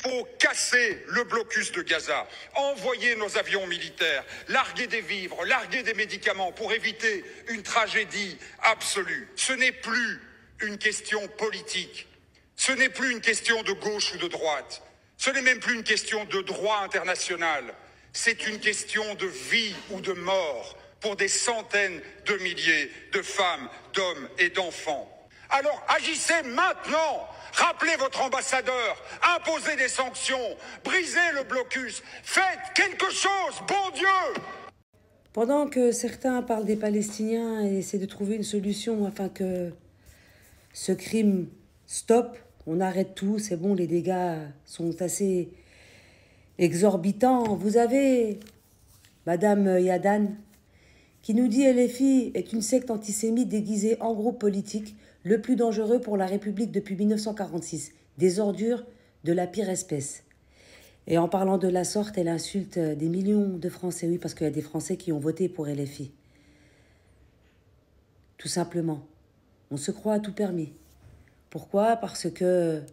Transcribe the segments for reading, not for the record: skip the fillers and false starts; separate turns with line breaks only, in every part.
faut casser le blocus de Gaza, envoyer nos avions militaires, larguer des vivres, larguer des médicaments pour éviter une tragédie absolue. Ce n'est plus une question politique, ce n'est plus une question de gauche ou de droite, ce n'est même plus une question de droit international, c'est une question de vie ou de mort pour des centaines de milliers de femmes, d'hommes et d'enfants. Alors agissez maintenant! Rappelez votre ambassadeur, imposez des sanctions, brisez le blocus, faites quelque chose, bon Dieu!
Pendant que certains parlent des Palestiniens et essaient de trouver une solution afin que ce crime stoppe, on arrête tout, c'est bon, les dégâts sont assez exorbitants. Vous avez Madame Yadan qui nous dit « LFI est une secte antisémite déguisée en groupe politique, le plus dangereux pour la République depuis 1946, des ordures de la pire espèce. » Et en parlant de la sorte, elle insulte des millions de Français. Oui, parce qu'il y a des Français qui ont voté pour LFI. Tout simplement. On se croit à tout permis. Pourquoi? Parce que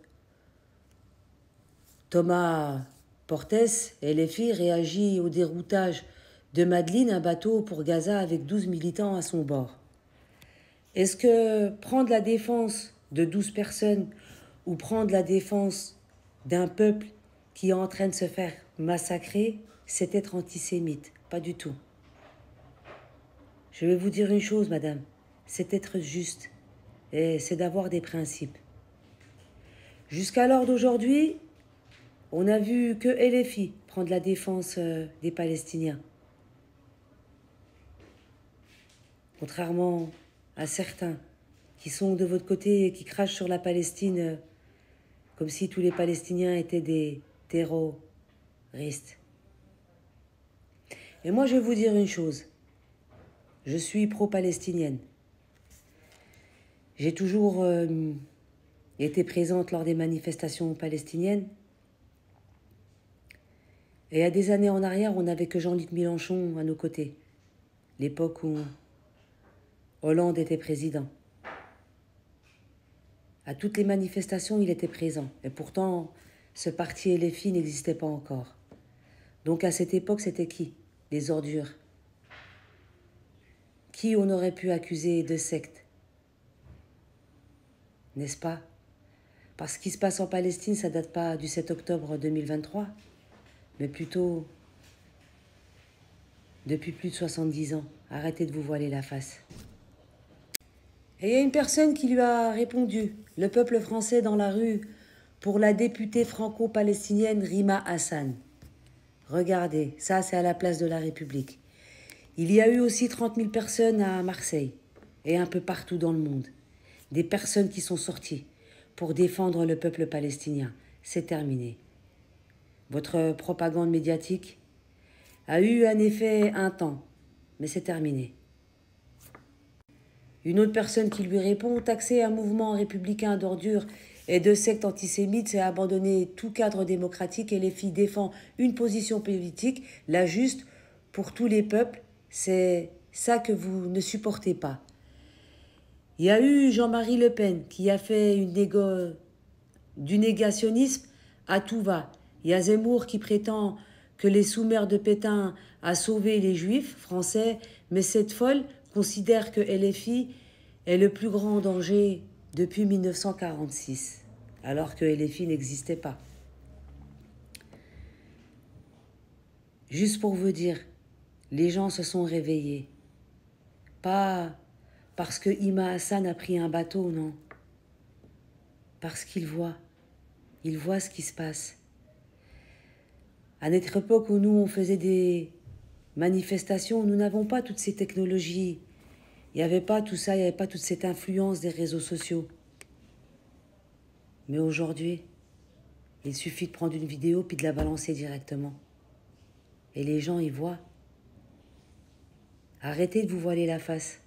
Thomas Portes, LFI, réagit au déroutage de Madeleine, un bateau pour Gaza avec 12 militants à son bord. Est-ce que prendre la défense de 12 personnes ou prendre la défense d'un peuple qui est en train de se faire massacrer, c'est être antisémite? Pas du tout. Je vais vous dire une chose, madame, c'est être juste et c'est d'avoir des principes. Jusqu'à l'heure d'aujourd'hui, on a vu que LFI prendre la défense des Palestiniens. Contrairement à certains qui sont de votre côté et qui crachent sur la Palestine comme si tous les Palestiniens étaient des terroristes. Et moi, je vais vous dire une chose. Je suis pro-palestinienne. J'ai toujours été présente lors des manifestations palestiniennes. Et il y a des années en arrière, on n'avait que Jean-Luc Mélenchon à nos côtés. L'époque où Hollande était président. À toutes les manifestations, il était présent. Et pourtant, ce parti LFI n'existait pas encore. Donc à cette époque, c'était qui? Les ordures. Qui on aurait pu accuser de secte? N'est-ce pas? Parce que ce qui se passe en Palestine, ça ne date pas du 7 octobre 2023, mais plutôt depuis plus de 70 ans. Arrêtez de vous voiler la face. Et il y a une personne qui lui a répondu, le peuple français dans la rue, pour la députée franco-palestinienne Rima Hassan. Regardez, ça c'est à la place de la République. Il y a eu aussi 30 000 personnes à Marseille et un peu partout dans le monde. Des personnes qui sont sorties pour défendre le peuple palestinien. C'est terminé. Votre propagande médiatique a eu un effet un temps, mais c'est terminé. Une autre personne qui lui répond, taxer un mouvement républicain d'ordures et de secte antisémite, c'est abandonner tout cadre démocratique et les filles défendent une position politique, la juste pour tous les peuples. C'est ça que vous ne supportez pas. Il y a eu Jean-Marie Le Pen qui a fait du négationnisme à tout va. Il y a Zemmour qui prétend que les sous-mères de Pétain a sauvé les juifs français, mais cette folle considère que LFI est le plus grand danger depuis 1946, alors que LFI n'existait pas. Juste pour vous dire, les gens se sont réveillés. Pas parce que Rima Hassan a pris un bateau, non. Parce qu'ils voient. Ils voient ce qui se passe. À notre époque où nous, on faisait des manifestations, nous n'avons pas toutes ces technologies. Il n'y avait pas tout ça, il n'y avait pas toute cette influence des réseaux sociaux. Mais aujourd'hui, il suffit de prendre une vidéo puis de la balancer directement. Et les gens y voient. Arrêtez de vous voiler la face.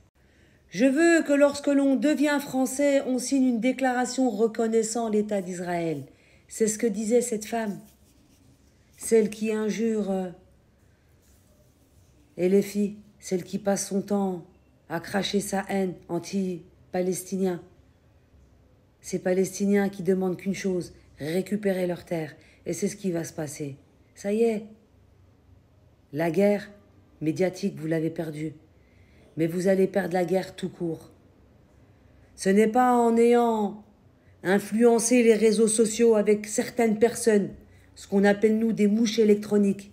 Je veux que lorsque l'on devient français, on signe une déclaration reconnaissant l'État d'Israël. C'est ce que disait cette femme. Celle qui injure LFI, celle qui passe son temps à cracher sa haine anti-palestinien. Ces Palestiniens qui demandent qu'une chose, récupérer leurs terres. Et c'est ce qui va se passer. Ça y est. La guerre médiatique, vous l'avez perdue. Mais vous allez perdre la guerre tout court. Ce n'est pas en ayant influencé les réseaux sociaux avec certaines personnes, ce qu'on appelle nous des mouches électroniques,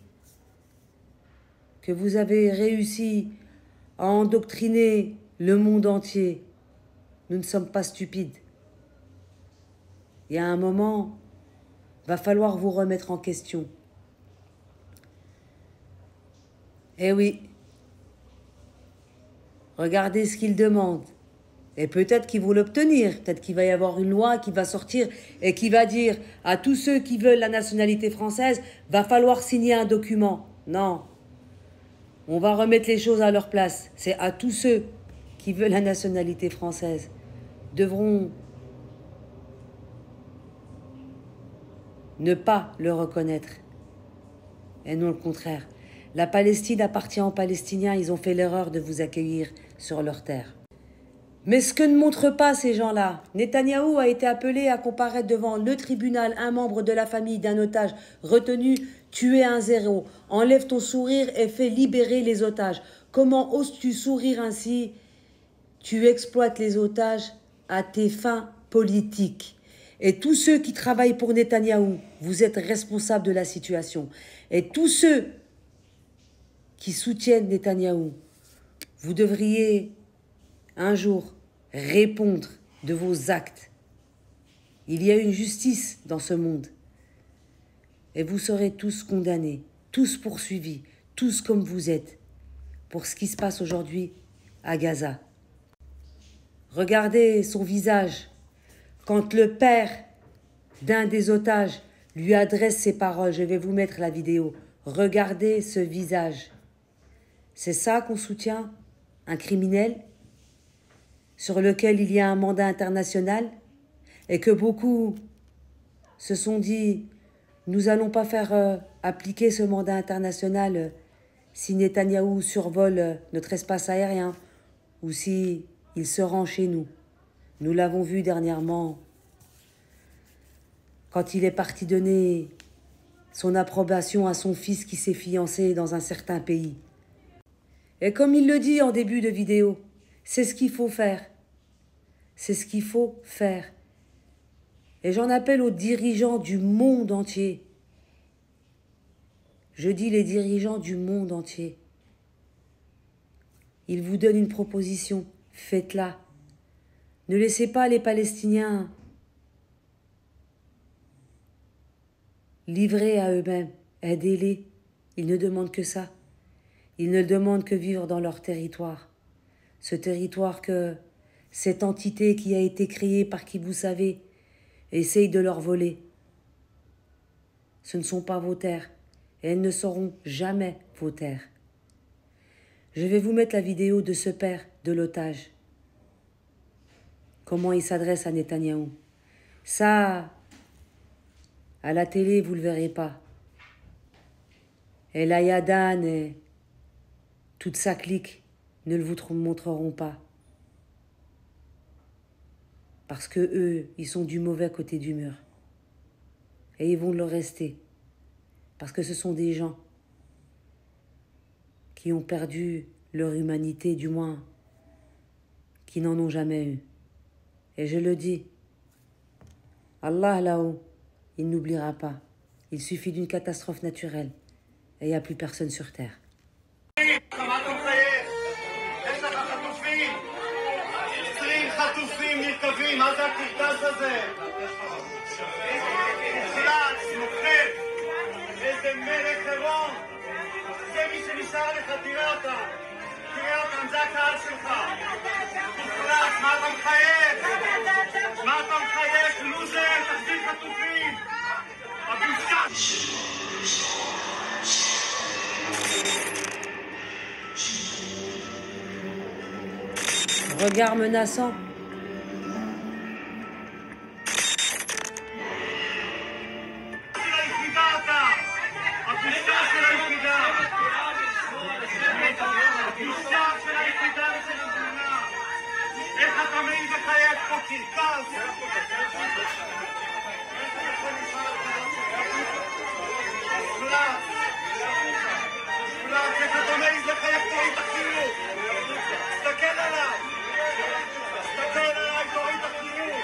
que vous avez réussi à endoctriner le monde entier. Nous ne sommes pas stupides. Il y a un moment, va falloir vous remettre en question. Eh oui, regardez ce qu'ils demandent. Et peut-être qu'ils vont l'obtenir. Peut-être qu'il va y avoir une loi qui va sortir et qui va dire à tous ceux qui veulent la nationalité française, va falloir signer un document. Non. On va remettre les choses à leur place. C'est à tous ceux qui veulent la nationalité française devront ne pas le reconnaître. Et non le contraire. La Palestine appartient aux Palestiniens. Ils ont fait l'erreur de vous accueillir sur leur terre. Mais ce que ne montrent pas ces gens-là, Netanyahou a été appelé à comparaître devant le tribunal un membre de la famille d'un otage retenu, tué un zéro. Enlève ton sourire et fais libérer les otages. Comment oses-tu sourire ainsi? Tu exploites les otages à tes fins politiques. Et tous ceux qui travaillent pour Netanyahou, vous êtes responsables de la situation. Et tous ceux qui soutiennent Netanyahou, vous devriez un jour répondre de vos actes. Il y a une justice dans ce monde. Et vous serez tous condamnés, tous poursuivis, tous comme vous êtes, pour ce qui se passe aujourd'hui à Gaza. Regardez son visage quand le père d'un des otages lui adresse ces paroles. Je vais vous mettre la vidéo. Regardez ce visage. C'est ça qu'on soutient? Un criminel sur lequel il y a un mandat international et que beaucoup se sont dit « Nous n'allons pas faire appliquer ce mandat international si Netanyahou survole notre espace aérien ou si il se rend chez nous. » Nous l'avons vu dernièrement quand il est parti donner son approbation à son fils qui s'est fiancé dans un certain pays. Et comme il le dit en début de vidéo, c'est ce qu'il faut faire. C'est ce qu'il faut faire. Et j'en appelle aux dirigeants du monde entier. Je dis les dirigeants du monde entier. Ils vous donnent une proposition, faites-la. Ne laissez pas les Palestiniens livrés à eux-mêmes. Aidez-les. Ils ne demandent que ça. Ils ne demandent que vivre dans leur territoire. Ce territoire que cette entité qui a été créée par qui vous savez essaye de leur voler. Ce ne sont pas vos terres et elles ne seront jamais vos terres. Je vais vous mettre la vidéo de ce père de l'otage. Comment il s'adresse à Netanyahou. Ça, à la télé, vous ne le verrez pas. Et Layadan et toute sa clique ne le vous montreront pas. Parce que eux, ils sont du mauvais côté du mur. Et ils vont le rester. Parce que ce sont des gens qui ont perdu leur humanité, du moins, qui n'en ont jamais eu. Et je le dis, Allah là-haut, il n'oubliera pas. Il suffit d'une catastrophe naturelle et il n'y a plus personne sur terre.
מה זה הקרקס הזה? מוחלץ, נוכל, איזה מלך עירום. זה מי שנשאר לך, תראה אותם. תראה אותם, זה הקהל שלך. מוחלץ, מה אתה מחייך? מה אתה מחייך, לוזר? תחזיר חטופים. הבושה.
Regard menaçant.
איך אתה מעיד לחייך פה קרקס? איך אתה מעז לחייך תוריד את החיוך? תסתכל עליי! תסתכל עליי, תוריד את החיוך!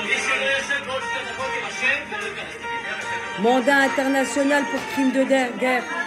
מי שלא יושב בעוד 2 דקות עם השם,
Mandat international pour crime de guerre.